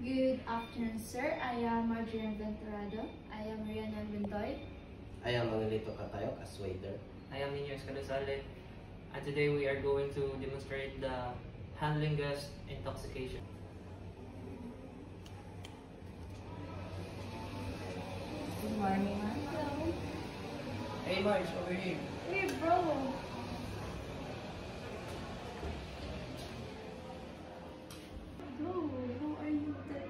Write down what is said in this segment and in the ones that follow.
Good afternoon, sir. I am Marjorie Venturado. I am Rihanna Ventoy. I am Manolito Catayok as waiter. I am Niño Escalosale, and today we are going to demonstrate the handling gas intoxication. Good morning, ma'am. Hello. Hey Marge, over here. Hey, bro. Bro, how are you today?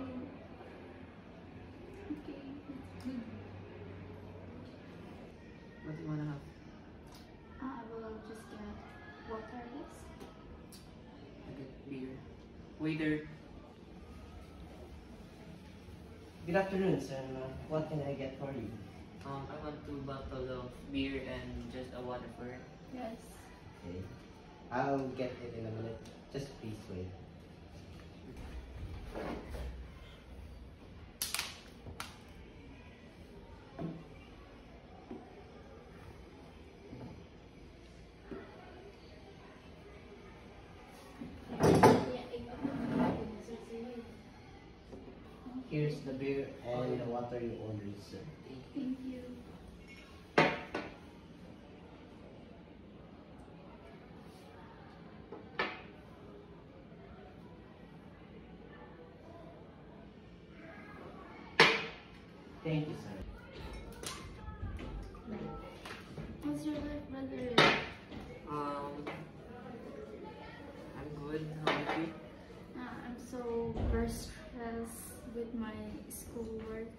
Okay, good. What do you wanna have? I will just get water, yes? I get beer. Waiter. Good afternoon, sir. What can I get for you? I want 2 bottles of beer and just a water for it. Yes. Okay. I'll get it in a minute. Just please wait. Here's the beer and the water you ordered, sir. Thank you. Thank you, sir. How's your life, brother? I'm good. How about you? I'm so very stressed with my schoolwork.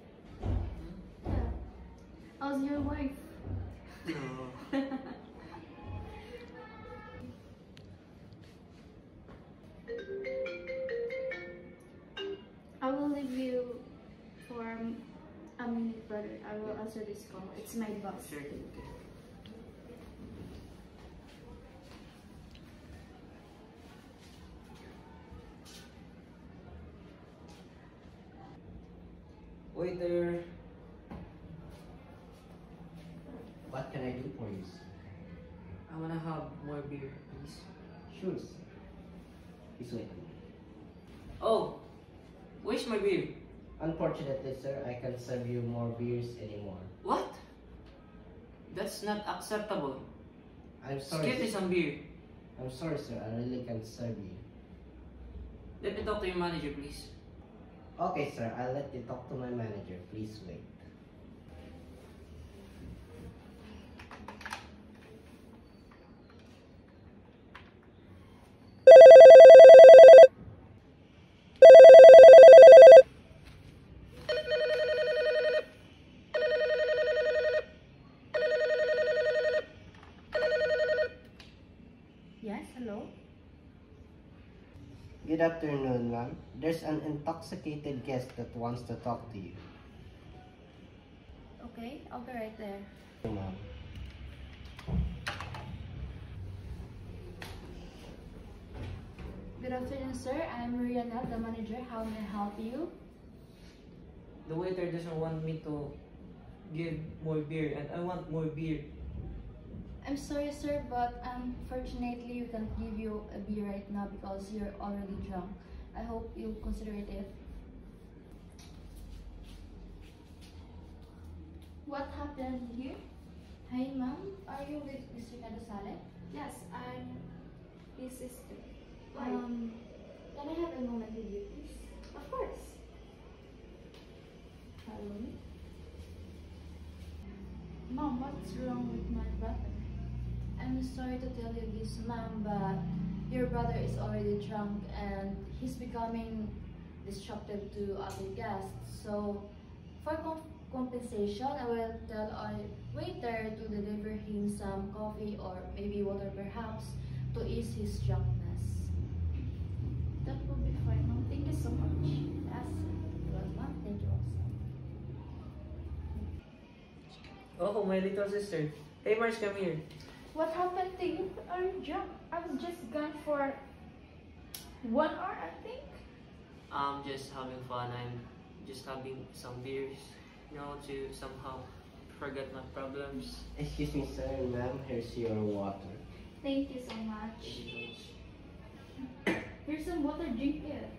Yeah. How's your wife? No. I will leave you for a minute, brother. I will answer this call. It's my boss. Sure. Waiter. What can I do for you, sir? I wanna have more beer, please. Sure, sir. Please wait a minute. Oh, where's my beer? Unfortunately, sir, I can't serve you more beers anymore. What? That's not acceptable. I'm Just sorry. get me some beer. I'm sorry, sir. I really can't serve you. Let me talk to your manager, please. Okay, sir. I'll let you talk to my manager. Please wait. Yes, hello? Good afternoon, ma'am. There's an intoxicated guest that wants to talk to you. Okay, I'll be right there. Ma'am. Good afternoon, sir. I'm Rihanna, the manager. How may I help you? The waiter doesn't want me to give more beer, and I want more beer. I'm sorry, sir, but unfortunately, we can't give you a beer right now because you're already drunk. I hope you'll consider it. What happened here? Hi, ma'am. Are you with Mr. Cadosale? Yes, I'm his sister. Why? Can I have a moment with you, please? Of course. Hello? Mom, what's wrong with my brother? I'm sorry to tell you this, ma'am, but your brother is already drunk and he's becoming disruptive to other guests. So, for compensation, I will tell our waiter to deliver him some coffee or maybe water perhaps to ease his drunkenness. That will be fine, ma'am. Thank you so much. Yes, well, ma'am. Thank you also. Oh, my little sister. Hey Marge, come here. What happened to you? Are you drunk? I was just gone for 1 hour, I think. I'm just having fun. I'm just having some beers, to somehow forget my problems. Excuse me, sir, ma'am. Here's your water. Thank you so much. Thank you so much. Here's some water, drink it.